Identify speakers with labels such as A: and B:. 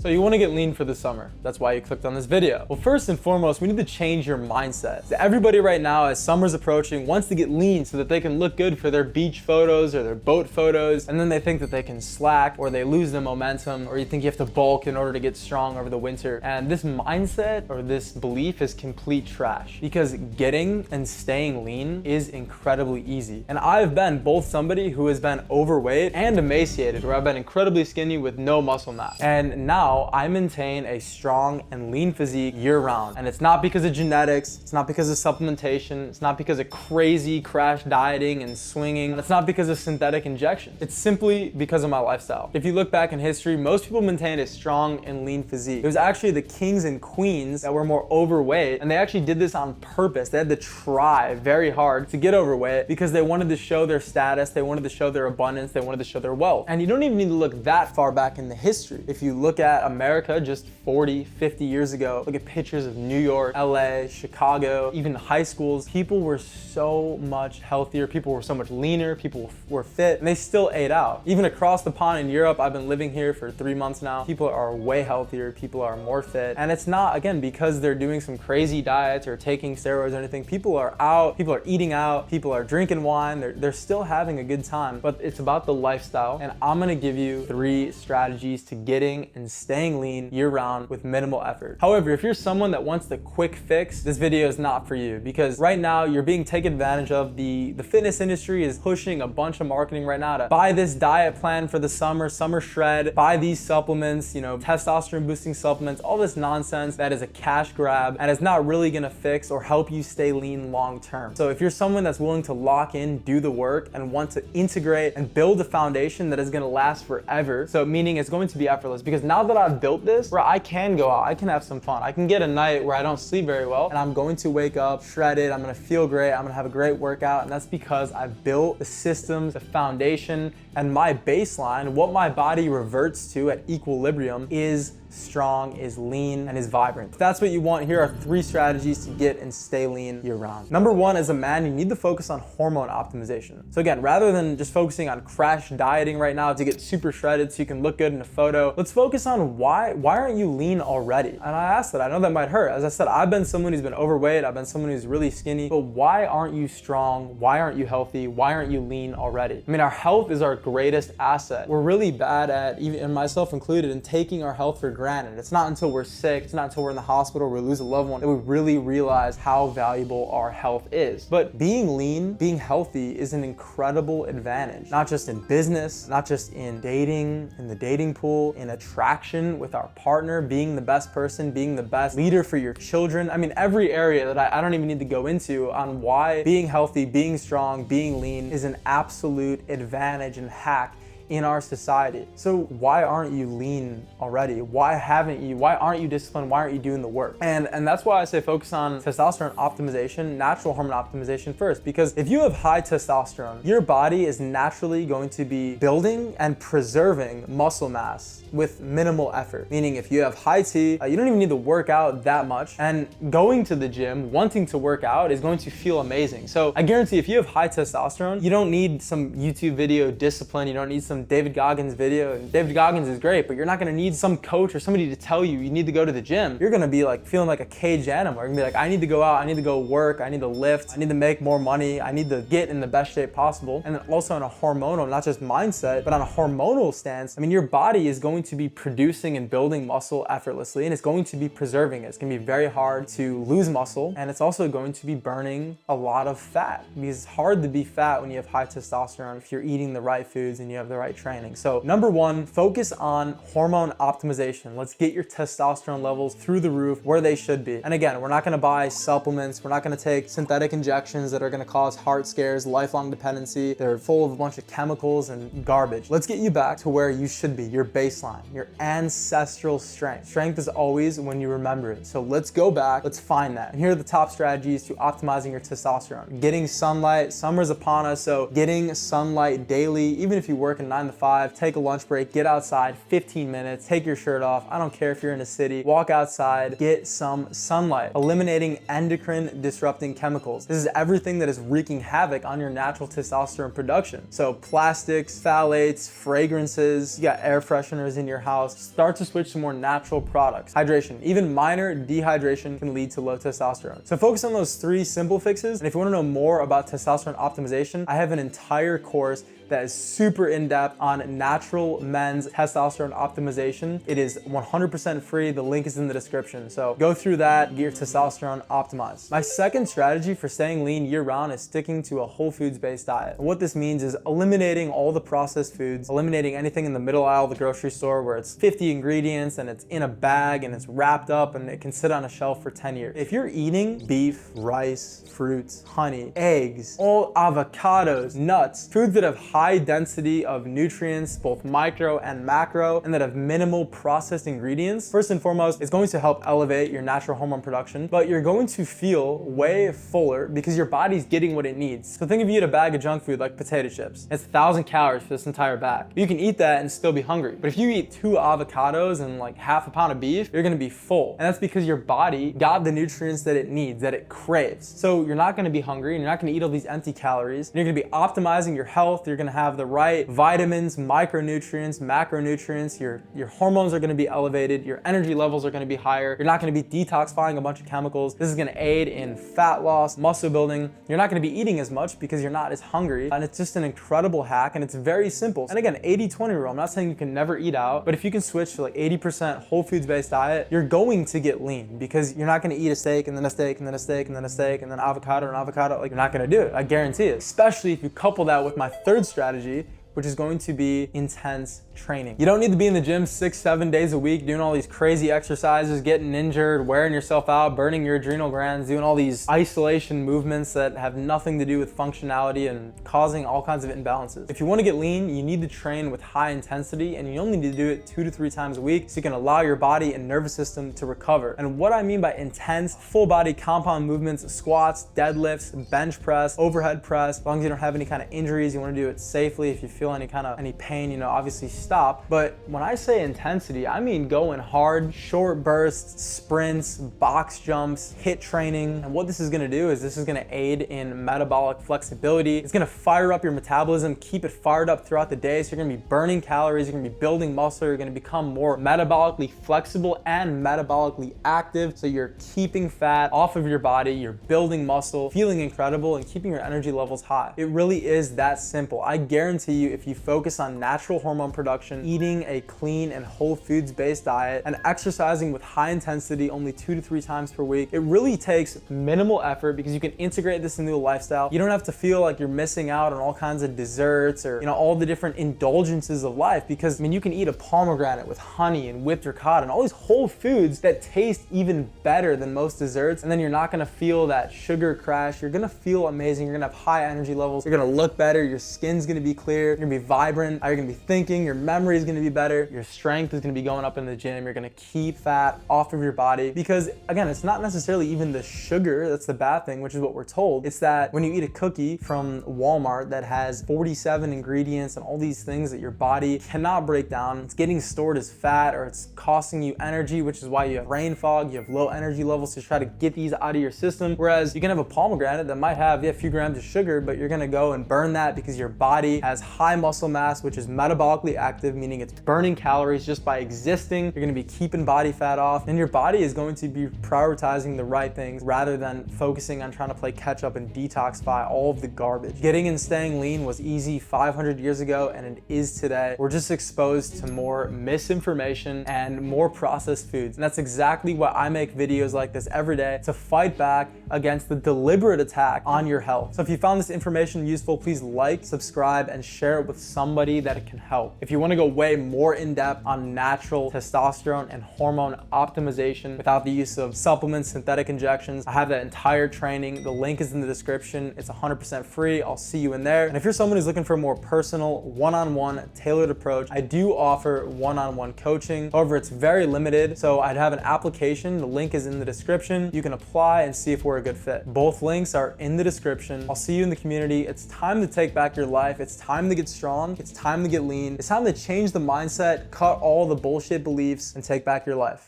A: So you want to get lean for the summer. That's why you clicked on this video. Well, first and foremost, we need to change your mindset. So everybody right now, as summer's approaching, wants to get lean so that they can look good for their beach photos or their boat photos. And then they think that they can slack or they lose the momentum, or you think you have to bulk in order to get strong over the winter. And this mindset or this belief is complete trash, because getting and staying lean is incredibly easy. And I've been both somebody who has been overweight and emaciated, where I've been incredibly skinny with no muscle mass. And now I maintain a strong and lean physique year round. And it's not because of genetics, it's not because of supplementation, it's not because of crazy crash dieting and swinging, it's not because of synthetic injection. It's simply because of my lifestyle. If you look back in history, most people maintained a strong and lean physique. It was actually the kings and queens that were more overweight, and they actually did this on purpose. They had to try very hard to get overweight because they wanted to show their status, they wanted to show their abundance, they wanted to show their wealth. And you don't even need to look that far back in the history. If you look at America just 40, 50 years ago, look at pictures of New York, LA, Chicago, even high schools, people were so much healthier, people were so much leaner, people were fit, and they still ate out. Even across the pond in Europe, I've been living here for 3 months now, people are way healthier, people are more fit. And it's not, again, because they're doing some crazy diets or taking steroids or anything. People are out, people are eating out, people are drinking wine, they're still having a good time, but it's about the lifestyle. And I'm gonna give you 3 strategies to getting and staying lean year round with minimal effort. However, if you're someone that wants the quick fix, this video is not for you, because right now you're being taken advantage of. The fitness industry is pushing a bunch of marketing right now to buy this diet plan for the summer shred, buy these supplements, you know, testosterone boosting supplements, all this nonsense that is a cash grab and is not really gonna fix or help you stay lean long term. So if you're someone that's willing to lock in, do the work, and want to integrate and build a foundation that is gonna last forever, so meaning it's going to be effortless, because now that I've built this, where I can go out, I can have some fun, I can get a night where I don't sleep very well, and I'm going to wake up shredded, I'm gonna feel great, I'm gonna have a great workout, and that's because I've built the systems, the foundation, and my baseline, what my body reverts to at equilibrium, is strong, is lean, and is vibrant. If that's what you want, here are 3 strategies to get and stay lean year round. Number 1, as a man, you need to focus on hormone optimization. So again, rather than just focusing on crash dieting right now to get super shredded so you can look good in a photo, let's focus on why aren't you lean already? And I asked that, I know that might hurt. As I said, I've been someone who's been overweight, I've been someone who's really skinny, but why aren't you strong? Why aren't you healthy? Why aren't you lean already? I mean, our health is our greatest asset. We're really bad at, even and myself included, in taking our health for granted. It's not until we're sick, it's not until we're in the hospital or we lose a loved one that we really realize how valuable our health is. But being lean, being healthy is an incredible advantage, not just in business, not just in dating, in the dating pool, in attraction with our partner, being the best person, being the best leader for your children. I mean, every area that I don't even need to go into on why being healthy, being strong, being lean is an absolute advantage and hack in our society. So why aren't you lean already? Why aren't you disciplined? Why aren't you doing the work? And that's why I say focus on testosterone optimization, natural hormone optimization first, because if you have high testosterone, your body is naturally going to be building and preserving muscle mass with minimal effort. Meaning if you have high T, you don't even need to work out that much, and going to the gym, wanting to work out is going to feel amazing. So I guarantee if you have high testosterone, you don't need some YouTube video discipline, you don't need some David Goggins video. And David Goggins is great, but you're not gonna need some coach or somebody to tell you need to go to the gym. You're gonna be like feeling like a caged animal. You're gonna be like, I need to go out, I need to go work, I need to lift, I need to make more money, I need to get in the best shape possible. And then also on a hormonal, not just mindset, but on a hormonal stance, I mean, your body is going to be producing and building muscle effortlessly, and it's going to be preserving it. It's gonna be very hard to lose muscle, and it's also going to be burning a lot of fat, because it's hard to be fat when you have high testosterone if you're eating the right foods and you have the right training. So number 1, focus on hormone optimization. Let's get your testosterone levels through the roof where they should be. And again, we're not gonna buy supplements, we're not gonna take synthetic injections that are gonna cause heart scares, lifelong dependency. They're full of a bunch of chemicals and garbage. Let's get you back to where you should be, your baseline, your ancestral strength. Strength is always when you remember it. So let's go back, let's find that. And here are the top strategies to optimizing your testosterone. Getting sunlight, summer's upon us, so getting sunlight daily, even if you work a 9 9 to 5, take a lunch break, get outside, 15 minutes, take your shirt off. I don't care if you're in a city, walk outside, get some sunlight, eliminating endocrine disrupting chemicals. This is everything that is wreaking havoc on your natural testosterone production. So plastics, phthalates, fragrances, you got air fresheners in your house. Start to switch to more natural products. Hydration, even minor dehydration can lead to low testosterone. So focus on those 3 simple fixes. And if you want to know more about testosterone optimization, I have an entire course that is super in-depth on natural men's testosterone optimization. It is 100% free. The link is in the description. So go through that, get your testosterone optimized. My second strategy for staying lean year-round is sticking to a whole foods-based diet. And what this means is eliminating all the processed foods, eliminating anything in the middle aisle of the grocery store where it's 50 ingredients and it's in a bag and it's wrapped up and it can sit on a shelf for 10 years. If you're eating beef, rice, fruits, honey, eggs, all avocados, nuts, foods that have high density of nutrients, both micro and macro, and that have minimal processed ingredients, first and foremost, it's going to help elevate your natural hormone production, but you're going to feel way fuller because your body's getting what it needs. So think if you eat a bag of junk food like potato chips, it's 1,000 calories for this entire bag. You can eat that and still be hungry. But if you eat 2 avocados and like half a pound of beef, you're gonna be full. And that's because your body got the nutrients that it needs, that it craves. So you're not gonna be hungry and you're not gonna eat all these empty calories. And you're gonna be optimizing your health. You're gonna have the right vitamins, micronutrients, macronutrients. Your hormones are gonna be elevated. Your energy levels are gonna be higher. You're not gonna be detoxifying a bunch of chemicals. This is gonna aid in fat loss, muscle building. You're not gonna be eating as much because you're not as hungry. And it's just an incredible hack and it's very simple. And again, 80-20 rule. I'm not saying you can never eat out, but if you can switch to like 80% whole foods based diet, you're going to get lean because you're not gonna eat a steak and then a steak and then a steak and then a steak and then avocado and avocado. Like, you're not gonna do it. I guarantee it. Especially if you couple that with my third strategy, which is going to be intense training. You don't need to be in the gym 6-7 days a week doing all these crazy exercises, getting injured, wearing yourself out, burning your adrenal glands, doing all these isolation movements that have nothing to do with functionality and causing all kinds of imbalances. If you want to get lean, you need to train with high intensity and you only need to do it 2 to 3 times a week so you can allow your body and nervous system to recover. And what I mean by intense, full body compound movements, squats, deadlifts, bench press, overhead press, as long as you don't have any kind of injuries, you want to do it safely. If you feel any pain, obviously stop. But when I say intensity, I mean going hard, short bursts, sprints, box jumps, HIIT training. And what this is gonna do is this is gonna aid in metabolic flexibility. It's gonna fire up your metabolism, keep it fired up throughout the day. So you're gonna be burning calories, you're gonna be building muscle, you're gonna become more metabolically flexible and metabolically active. So you're keeping fat off of your body, you're building muscle, feeling incredible, and keeping your energy levels high. It really is that simple. I guarantee you, if you focus on natural hormone production, eating a clean and whole foods based diet, and exercising with high intensity only 2 to 3 times per week, it really takes minimal effort because you can integrate this into a lifestyle. You don't have to feel like you're missing out on all kinds of desserts or all the different indulgences of life, because you can eat a pomegranate with honey and whipped ricotta and all these whole foods that taste even better than most desserts, and then you're not gonna feel that sugar crash. You're gonna feel amazing. You're gonna have high energy levels. You're gonna look better. Your skin's gonna be clear. You're gonna be vibrant. You're gonna be thinking. Your memory is gonna be better. Your strength is gonna be going up in the gym. You're gonna keep fat off of your body, because again, it's not necessarily even the sugar that's the bad thing, which is what we're told. It's that when you eat a cookie from Walmart that has 47 ingredients and all these things that your body cannot break down, it's getting stored as fat, or it's costing you energy, which is why you have brain fog, you have low energy levels to try to get these out of your system. Whereas you can have a pomegranate that might have a few grams of sugar, but you're gonna go and burn that because your body has high muscle mass, which is metabolically active, meaning it's burning calories just by existing. You're gonna be keeping body fat off, and your body is going to be prioritizing the right things rather than focusing on trying to play catch up and detoxify all of the garbage. Getting and staying lean was easy 500 years ago, and it is today. We're just exposed to more misinformation and more processed foods. And that's exactly why I make videos like this every day, to fight back against the deliberate attack on your health. So if you found this information useful, please like, subscribe, and share it with somebody that it can help. If you want to go way more in depth on natural testosterone and hormone optimization without the use of supplements, synthetic injections, I have that entire training. The link is in the description. It's 100% free. I'll see you in there. And if you're someone who's looking for a more personal, one-on-one tailored approach, I do offer one-on-one coaching. However, it's very limited. So I'd have an application. The link is in the description. You can apply and see if we're a good fit. Both links are in the description. I'll see you in the community. It's time to take back your life. It's time to get get strong. It's time to get lean. It's time to change the mindset, cut all the bullshit beliefs, and take back your life.